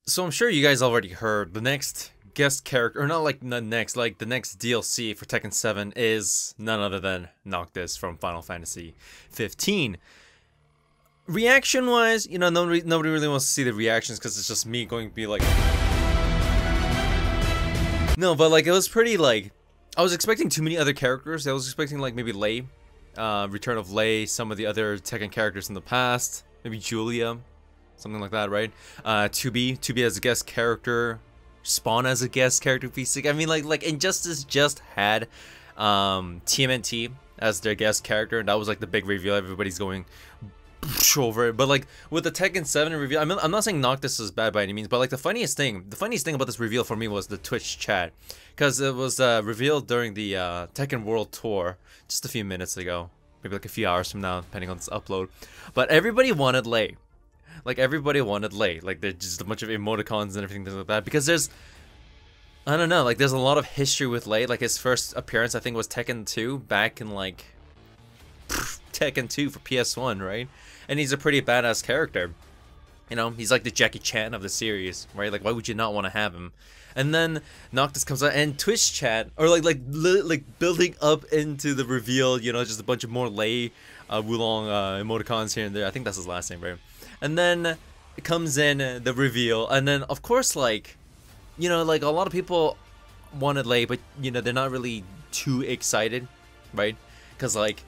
So I'm sure you guys already heard the next guest character, or not like the next, like the next DLC for Tekken 7 is none other than Noctis from Final Fantasy 15. Reaction wise, you know, nobody really wants to see the reactions because it's just me going to be like, no, but like it was pretty like, I was expecting too many other characters. I was expecting like maybe Lei, return of Lei, some of the other Tekken characters in the past, maybe Julia. Something like that, right? To be as a guest character, Spawn as a guest character piece. I mean, like Injustice just had TMNT as their guest character, and that was like the big reveal. Everybody's going over it. But like with the Tekken 7 reveal, I mean, I'm not saying Noctis is bad by any means, but like the funniest thing about this reveal for me was the Twitch chat, because it was revealed during the Tekken World Tour just a few minutes ago, maybe like a few hours from now, depending on this upload. But everybody wanted Lei. Like, everybody wanted Lei. Like, there's just a bunch of emoticons and everything like that. Because there's, I don't know, like, there's a lot of history with Lei. Like, his first appearance, I think, was Tekken 2 back in, like, Tekken 2 for PS1, right? And he's a pretty badass character. You know, he's like the Jackie Chan of the series, right? Like, why would you not want to have him? And then Noctis comes out, and Twitch chat, or like building up into the reveal, you know, just a bunch of more Lei, Wulong emoticons here and there. I think that's his last name, right? And then it comes in the reveal, and then of course, like, you know, like a lot of people wanted Lei, but you know, they're not really too excited, right? Because like,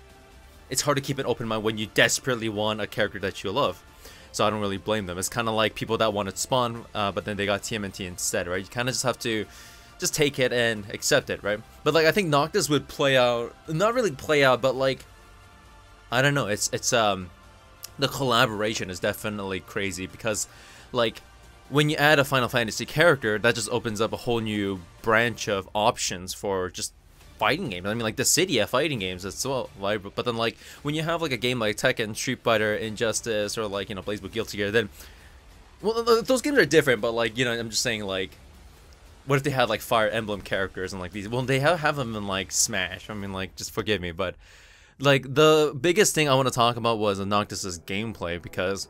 it's hard to keep an open mind when you desperately want a character that you love. So I don't really blame them. It's kind of like people that wanted Spawn, but then they got TMNT instead, right? You kind of just have to just take it and accept it, right? But like, I think Noctis would play out, not really play out, but like, I don't know. It's the collaboration is definitely crazy, because like when you add a Final Fantasy character, that just opens up a whole new branch of options for just fighting games. I mean, like the Cydia fighting games as well, right? But then like when you have like a game like Tekken, Street Fighter, Injustice, or like, you know, BlazBlue, Guilty Gear, then, well, those games are different. But like, you know, I'm just saying, like, what if they had like Fire Emblem characters and like these? Well, they have them in like Smash. I mean, like, just forgive me, but like, the biggest thing I want to talk about was Noctis' gameplay, because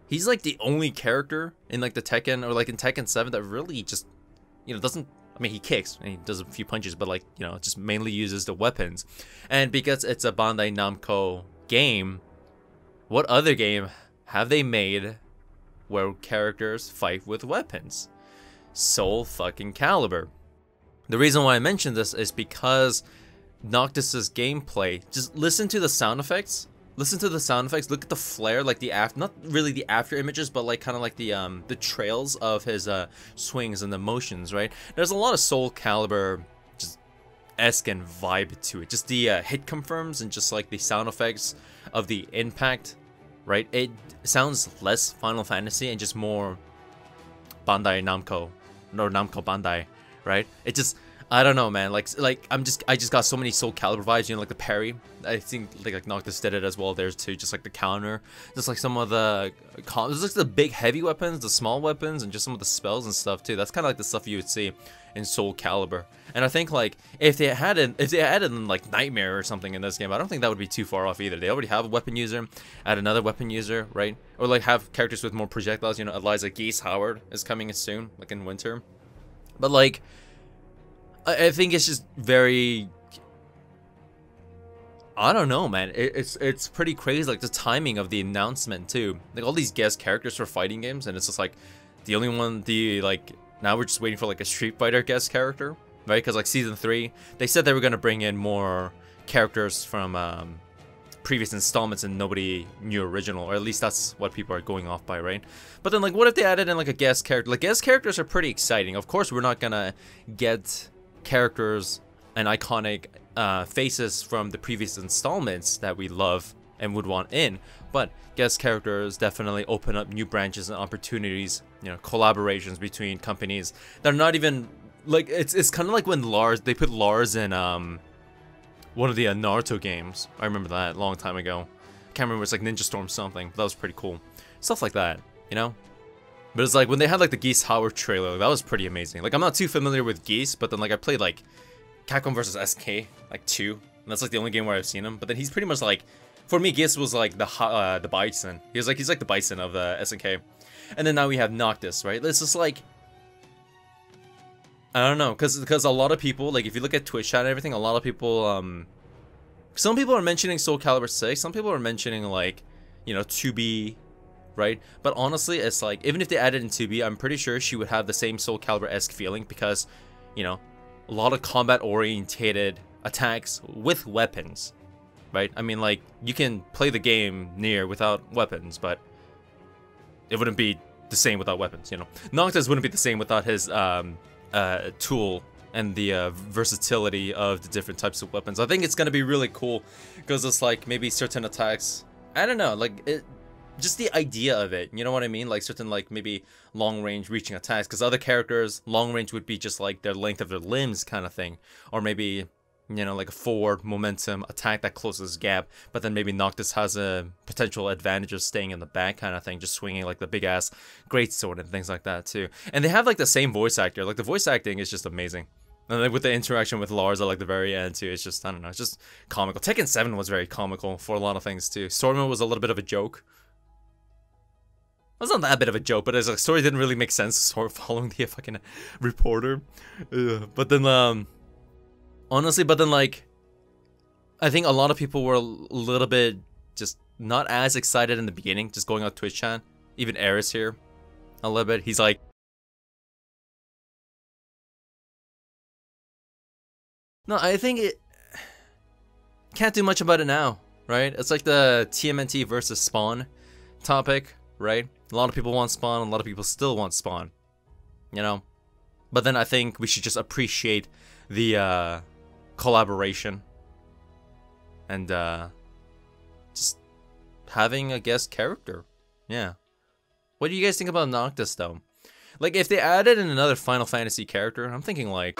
he's like the only character in like the Tekken, or like in Tekken 7, that really just, you know, doesn't, I mean, he kicks and he does a few punches, but like, you know, just mainly uses the weapons. And because it's a Bandai Namco game, what other game have they made where characters fight with weapons? Soul fucking Calibur. The reason why I mentioned this is because Noctis's gameplay, just listen to the sound effects. Listen to the sound effects. Look at the flare, like the after, not really the after images, but like kind of like the trails of his swings and the motions, right? There's a lot of Soul Calibur just esque and vibe to it. Just the hit confirms and just like the sound effects of the impact, right? It sounds less Final Fantasy and just more Bandai Namco, or Namco Bandai, right? It just, I don't know, man. Like I just got so many Soul Calibur vibes. You know, like the parry. I think like Noctis did it as well. There's too, just like the counter, just like some of the, there's like the big heavy weapons, the small weapons, and just some of the spells and stuff too. That's kind of like the stuff you would see in Soul Calibur. And I think like if they added like Nightmare or something in this game, I don't think that would be too far off either. They already have a weapon user, add another weapon user, right? Or like have characters with more projectiles. You know, Eliza Geese Howard is coming soon, like in winter. But like, I think it's just very, I don't know, man. It's pretty crazy, like the timing of the announcement too. Like all these guest characters for fighting games, and it's just like the only one, like, now we're just waiting for like a Street Fighter guest character, right? Because like season 3, they said they were gonna bring in more characters from previous installments, and nobody knew original, or at least that's what people are going off by, right? But then like, what if they added in like a guest character? Like, guest characters are pretty exciting. Of course, we're not gonna get characters and iconic faces from the previous installments that we love and would want in, but guest characters definitely open up new branches and opportunities, you know, collaborations between companies that are not even like, it's kind of like when they put Lars in one of the Naruto games. I remember that a long time ago. I can't remember, it's like Ninja Storm something, but that was pretty cool. Stuff like that, you know? But it's like when they had like the Geese Howard trailer, that was pretty amazing. Like, I'm not too familiar with Geese, but then like I played like Capcom vs SK like 2, and that's like the only game where I've seen him. But then he's pretty much like, for me, Geese was like the bison. He's like the bison of the SNK. And then now we have Noctis, right? It's just like, I don't know, because a lot of people, like if you look at Twitch chat and everything, a lot of people, some people are mentioning Soul Calibur 6, some people are mentioning like, you know, 2B, right? But honestly, it's like, even if they added in 2B, I'm pretty sure she would have the same Soul Calibur-esque feeling because, you know, a lot of combat-orientated attacks with weapons, right? I mean, like, you can play the game near without weapons, but it wouldn't be the same without weapons, you know? Noctis wouldn't be the same without his, tool and the versatility of the different types of weapons. I think it's gonna be really cool because it's like maybe certain attacks, I don't know, like just the idea of it, you know what I mean? Like certain like maybe long range reaching attacks, because other characters long range would be just like their length of their limbs kind of thing, or maybe, you know, like a forward momentum attack that closes gap, but then maybe Noctis has a potential advantage of staying in the back kind of thing, just swinging like the big ass greatsword and things like that too. And they have like the same voice actor, like the voice acting is just amazing. And then with the interaction with Lars at like the very end too, it's just, I don't know, it's just comical. Tekken 7 was very comical for a lot of things too. Stormwind was a little bit of a joke. It was not that bit of a joke, but as a story didn't really make sense, sort of following the fucking reporter. But then, honestly, but then like, I think a lot of people were a little bit just not as excited in the beginning, just going on Twitch chat. Even Eris here, a little bit. He's like, no, I think it can't do much about it now, right? It's like the TMNT versus Spawn topic, right? A lot of people want Spawn, a lot of people still want Spawn, you know? But then I think we should just appreciate the collaboration and just having a guest character. Yeah. What do you guys think about Noctis though? Like if they added in another Final Fantasy character, I'm thinking like,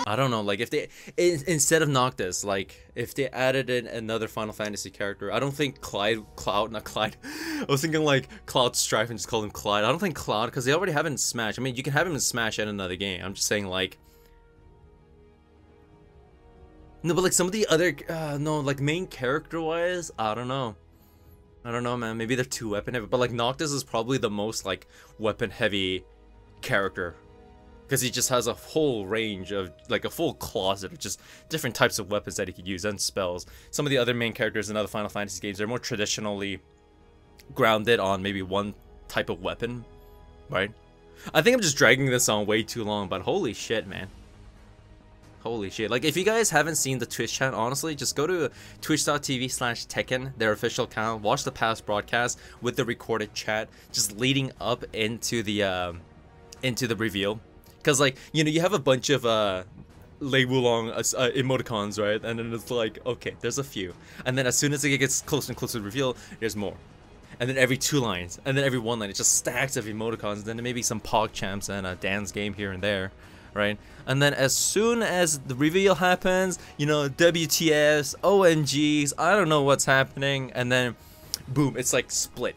I don't know, like if they, instead of Noctis, like if they added in another Final Fantasy character, I don't think not Clyde, I was thinking like Cloud Strife and just call him Clyde. I don't think Cloud, because they already have him in Smash. I mean, you can have him in Smash and another game. I'm just saying like, no, but like some of the other, no, like main character wise, I don't know, man, maybe they're too weapon heavy, but like Noctis is probably the most like weapon heavy character. Because he just has a whole range of, like a full closet of just different types of weapons that he could use and spells. Some of the other main characters in other Final Fantasy games are more traditionally grounded on maybe one type of weapon, right? I think I'm just dragging this on way too long, but holy shit, man. Holy shit. Like, if you guys haven't seen the Twitch chat, honestly, just go to twitch.tv/Tekken, their official account, watch the past broadcast with the recorded chat, just leading up into the reveal. Because, like, you know, you have a bunch of Lei Wulong emoticons, right? And then it's like, okay, there's a few. And then as soon as it gets closer and closer to the reveal, there's more. And then every 2 lines. And then every 1 line. It just stacks of emoticons. And then maybe some Pog Champs and a dance game here and there, right? And then as soon as the reveal happens, you know, WTFs, OMGs, I don't know what's happening. And then, boom, it's like split.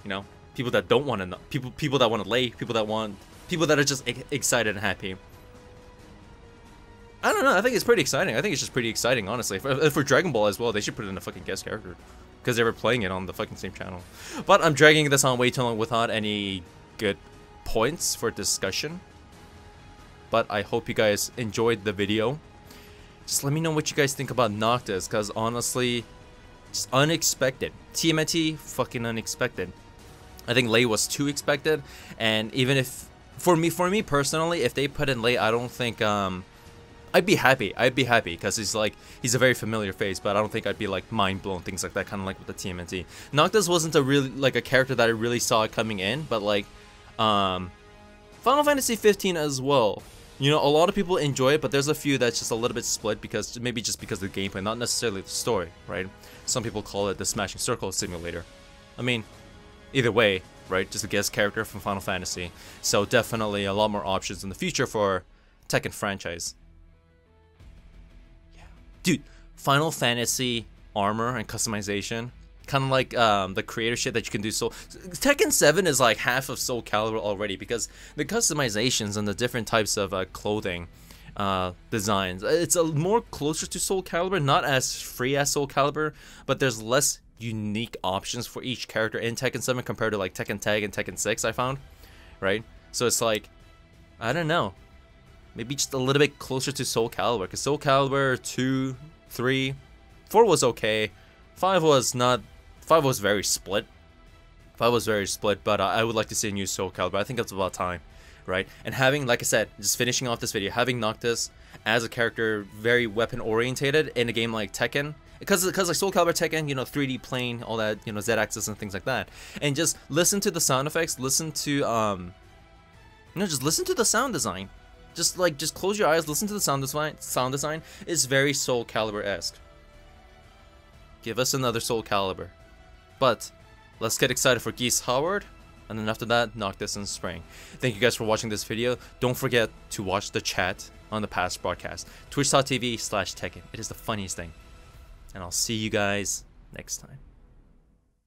You know? People that don't want to know. People that want to lay. People that are just excited and happy. I don't know, I think it's pretty exciting. I think it's just pretty exciting, honestly. For Dragon Ball as well, they should put in a fucking guest character. Because they were playing it on the fucking same channel. But I'm dragging this on way too long without any good points for discussion. But I hope you guys enjoyed the video. Just let me know what you guys think about Noctis, because honestly, just unexpected. TMNT, fucking unexpected. I think Lei was too expected, and even if for me personally, if they put in Lei, I don't think I'd be happy. Because he's a very familiar face, but I don't think I'd be like mind blown, things like that, kind of like with the TMNT. Noctis wasn't a character that I really saw coming in, but like Final Fantasy 15 as well. You know, a lot of people enjoy it, but there's a few that's just a little bit split because maybe just because of the gameplay, not necessarily the story, right? Some people call it the Smashing Circle Simulator. I mean, either way, right? Just a guest character from Final Fantasy. So definitely a lot more options in the future for Tekken franchise. Yeah. Dude, Final Fantasy armor and customization. Kind of like the creator shit that you can do. So Tekken 7 is like half of Soul Calibur already, because the customizations and the different types of clothing designs. It's a more closer to Soul Calibur, not as free as Soul Calibur, but there's less unique options for each character in Tekken 7 compared to like Tekken Tag and Tekken 6, I found, right? So it's like, I don't know, maybe just a little bit closer to Soul Calibur, because Soul Calibur 2, 3, 4 was okay, 5 was not, 5 was very split. 5 was very split, but I would like to see a new Soul Calibur. I think it's about time, right? And having, like I said, just finishing off this video, having Noctis as a character very weapon orientated in a game like Tekken, because like Soul Calibur, Tekken, you know, 3D plane, all that, you know, Z-axis and things like that, and just listen to the sound effects, listen to you know, just listen to the sound design, just close your eyes, listen to the sound design. It's very Soul Calibur-esque. Give us another Soul Calibur, but let's get excited for Geese Howard, and then after that, Noctis and Spring. Thank you guys for watching this video. Don't forget to watch the chat on the past broadcast. Twitch.tv/Tekken. It is the funniest thing. And I'll see you guys next time.